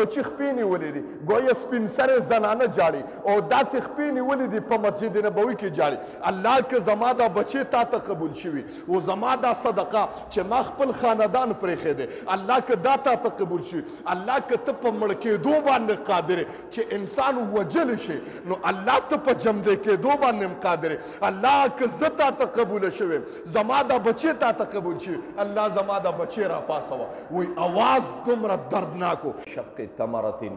چې خپې نیولې دي ګویا سپین سرې زنانه جاړي او داسې خپې نیولې دي په مسجد نبوي کې جاړي. الله که زما دا بچې تا ته قبول شوي او زما دا صدقه چې ما خپل خاندان پرېښی دی الله که دا تا ته قبول شوي الله که ته په مړ کېدو باندې قادر چې انسان وجل شي نو الله ته په جمدې کېدو باندې هم قادر الله که زه تا ته قبوله شویم زما دا بچې تا ته قبول شوي الله زما دا بچې را پاسوه. وایي اواز دومره دردناک و. شق تمرتن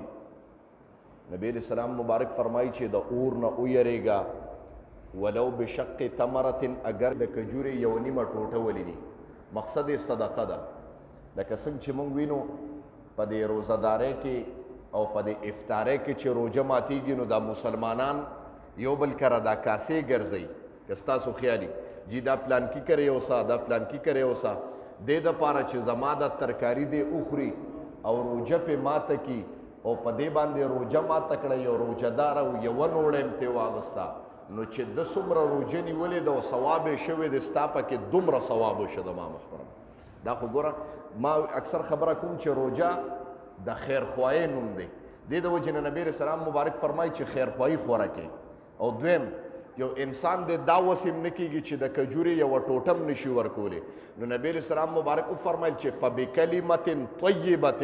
نبی علیہ السلام مبارک فرمائی چې د اور نه ویریږه ولو بشق تمرتن اگر د کجورې یو نیمه ټوټه ولیدي. مقصد یې صدقه ده. لکه څنګه چې موږ وینو په دې روزهدارۍ کې او په دې افطارۍ کې چې روژه ماتیږي نو دا مسلمانان یو بل کره دا کاسې ګرځوي که ستاسو خیالي جی دا پلانکي کرے اوسه دا پلانکي کرے اوسه دې دپاره چې زما دا ترکاري دې وخوري او روجه پې ماته کی او په دې باندې روجه ماته کړه یو روجهدار او یوه نوړه م ترې واغسته نو چې ده څومره روجه نیولې ده او ثواب یې شوی دی ستا پکې دومره ثواب وشه د ما محترم. دا خو ګوره ما اکثر خبره کوم چې روجه د خیرخواهۍ نوم دی. دې د وجې نه نبي علیه السلام مبارک فرمایي چې خیرخواهي خوره کوي. او دویم یو انسان دی دا وسیم نه کېږي چې د کجورې یوه ټوټه م نشي ورکولی. نو نبی علیه السلام مبارک وفرمیل چې فبکلمت طیبت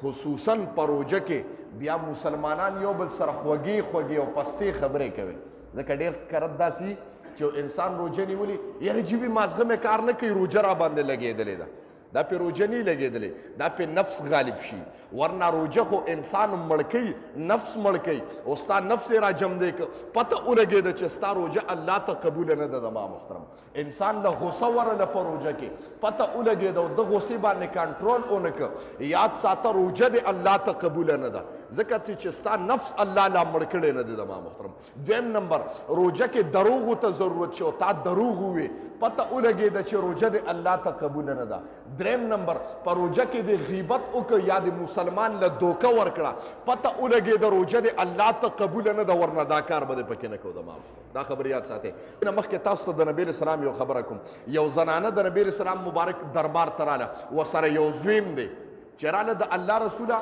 خصوصا په روژه کې بیا مسلمانان یو بل سره خوږې خوږې او پستې خبرې کوي. ځکه ډېر کرت داسې چې انسان روژه نیولي یاره جیبي مازغه مې کار نه کوي روژه را باندې لګېدلې ده دا پې روژه نه لګېدلې دا پې نفس غالب شي ورنه روژه خو انسان مړ کوي نفس مړ کوي او ستا نفس یې را جمدی که پته ولګېده چې ستا روژه الله ته قبوله نه ده زما محترم. انسان له غصه ورله په روژه کې پته ولګېده او د غصې باندې کنټرول ونه که یاد ساته روژه دې الله ته قبوله نه ده ځکه چې ستا نفس الله لا مړ کړی نه دی زما محترم. دویم نمبر روژه کې دروغو ته ضرورت شي او تا دروغ ووې پته ولګېده چې روژه دې الله ته قبوله نه ده. دریم نمبر په روژه کې د غیبت وکړه یا د مسلمان له دوکه ورکړه پته ولګېده روژه دې الله ته قبوله نه ده ورنه دا کار به دې پکې نه کوو زما. دا خبر یاد ساتئ. نه مخکې تاسو ته د نبي علیه السلام یو خبره کوم. یو زنانه د نبي علیه السلام مبارک دربار ته راله ورسره یو زویم دی چې راله د الله رسوله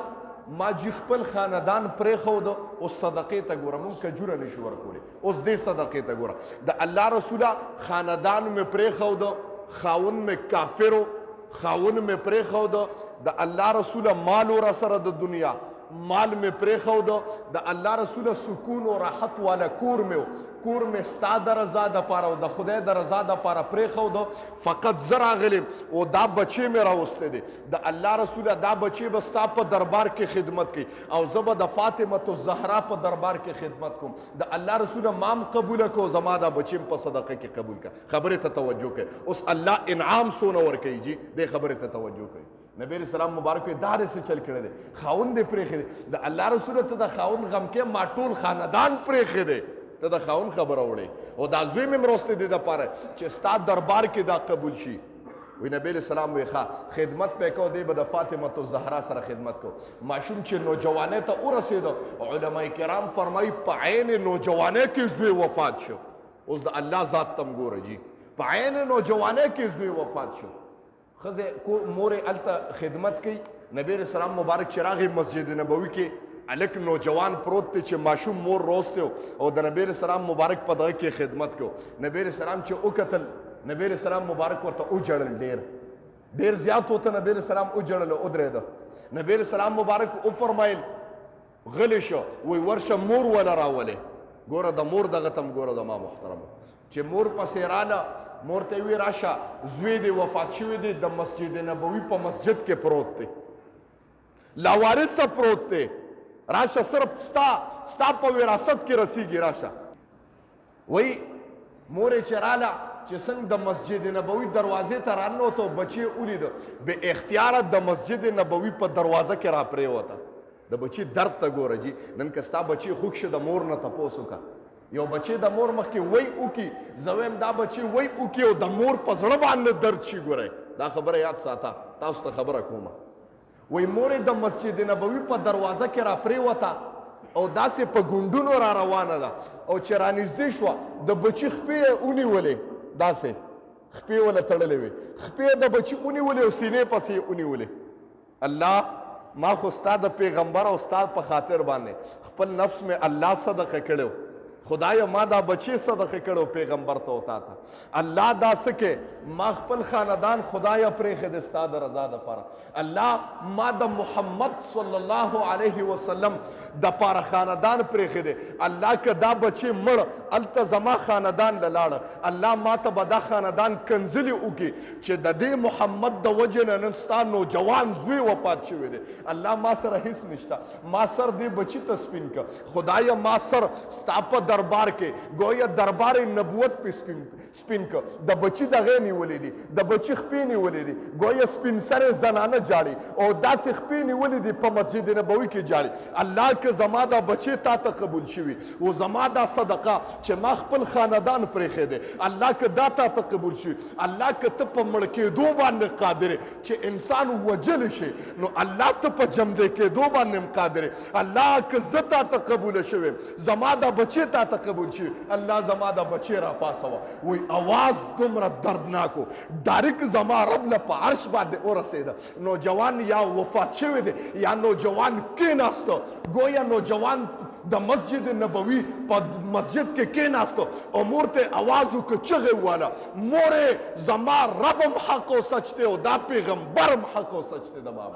ما جی خپل خاندان پرېښوده اوس صدقې ته ګوره مونږ کجوره نشو ورکولی اوس دې صدقې ته ګوره د الله رسوله خاندان مې پرېښوده خاون مې کافر و خاون مې پرېښوده د الله رسوله مال و را سره د دنیا مال مې پرېښوده د الله رسوله سکون او راحت والا کور مې و کور مې ستا د رضا دپاره او د خدای د رضا دپاره پرېښوده فقط زه راغلم او دا بچې مې راوستی دی د الله رسوله دا بچې به ستا په دربار کې خدمت کوي او زه به د فاطمة الزهرا په دربار کې خدمت کوم د الله رسوله مام قبوله کو زما دا بچې په صدقه کې قبول کړه. خبرې ته توجه کوي. اوس الله انعام څونه ورکوي جي دې خبرې ته توجه کوي. نبی علیہ السلام مبارک دا داسې چل کړی دی خاون دې پرېښی دی د الله رسوله ته د خاون غم کې ما ټول خاندان پرېښی دی ته د خاون خبره وړې او دا زوی مې مرستی دې دپاره چې ستا دربار کې دا قبول شي. وی نبی علیہ السلام وی ښه خدمت پې کو دی به د فاطمة الزهرا سره خدمت کو. ماشوم چې نوجوانۍ ته ورسېده علما کرام فرمایي په عین نوجوانۍ کې زوی وفات شو. اوس د الله ذات تم ګوره جي په عین نوجوانۍ کې زوی وفات شو. ښځې مورې هلته خدمت کوي. نبی علیہ السلام مبارک چې راغی مسجد نبوي کې الک نوجوان پروت دی چې ماشوم مور روستی او د نبی علیہ السلام مبارک په دغه کې خدمت کو. نبی علیہ السلام چې وکتل نبی علیہ السلام مبارک ورته وجړل ډېر زیات ورته نبی علیہ السلام وجړل ودرېده. نبی علیہ السلام مبارک وفرمایل غلی شو وی ورشه مور وله راولې ګوره د مور دغه تم ګوره زما محترمو چې مور پسې راله مور ته وی راشه زوی دی وفات شوی دی د مسجد نبوي په مسجد کې پروت دی لاوارثه پروت دی راشه صرف ستا په وراثت کې رسیږي راشه. وی مورې چې راله چې څنګه د مسجد نبوي دروازې ته راننوته بچې ولیده بې اختیاره د مسجد نبوي په دروازه کې را پرېوته. د بچي درد ته ګوره جي نن که ستا بچي خوږ شه د مور نه تپوس وکړه یو بچی د مور مخکې وی وکړي زه وایم دا بچی وی وکړي او د مور په زړه باندې درد شي. ګورئ دا خبره یاد ساته تاسو ته خبره کومه. وی مورې د مسجد نبوي په دروازه کې را پرېوته او داسې په ګونډونو را روانه ده او چې رانږدې شوه د بچي خپې یې ونیولې داسې خپې وله تړلې وې خپې د بچي ونیولې او سینې پسې یې ونیولې. الله ما خو ستا د پیغمبر او ستا په خاطر باندې خپل نفس میں الله صدقه کړو خدایا ما دا بچی صدقه کړو پیغمبر ته وتا تا الله دا سکه ما خپل خاندان خدایا پرې خد ستا د رضا د پاره الله ما د محمد صلی الله علیه وسلم د پاره خاندان پرې خد الله که دا بچی مړ التزما خاندان لاله الله ما ته بدا خاندان کنزلی وکي چې د دې محمد د وجه نن ستا نوجوان زوی وفات شوی دی الله ما سره هیڅ نشته ما سر دې بچی ته سپین کا خدایا ما سر ستا په دربار کې گویا دربار نبوت په سپین کا د بچی دغه نیولې دي د بچی خپې نیولې دي گویا سپین سره زنانه جاړي او داسې خپې نیولې دي په مسجد نبوي کې جاړي الله که زما دا بچی تا ته قبول شوي او زما دا صدقه چې ما خپل خاندان پرېښی دی الله که دا تا ته قبول شي الله که ته په مړ کېدو باندې قادر چې انسان وجل شي نو الله ته په جمدې کېدو باندې هم قادر الله که زه تا ته قبوله شوی زما دا بچی تا ته قبول شي الله زما دا بچی را پاسوه وی اواز دومره دردناکو ډایرک زما رب له په عرش باندې ورسېده نوجوان یا وفات شوی دی یا نوجوان کېناسته گویا نوجوان د مسجد نبوي په مسجد کې کېناسته او مور ته आवाज وکړه چغې واله مورې زما ربم حق او سچ دی او دا پیغمبرم حق او سچ دی د ما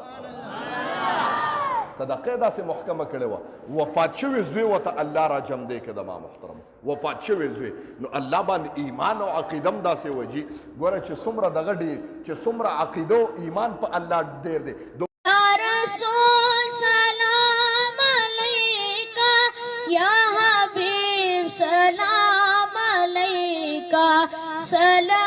صدقه داسې محکمه کړې وه وفات شوی زوی ورته الله را جمع دی که د ما محترم وفات شوی زوی نو الله باندې ایمان او عقیده هم داسې وجي ګوره چې څومره دغه ډېر چې څومره عقیده او ایمان په الله ډېر دی یا حبیب سلام علیکہ سلام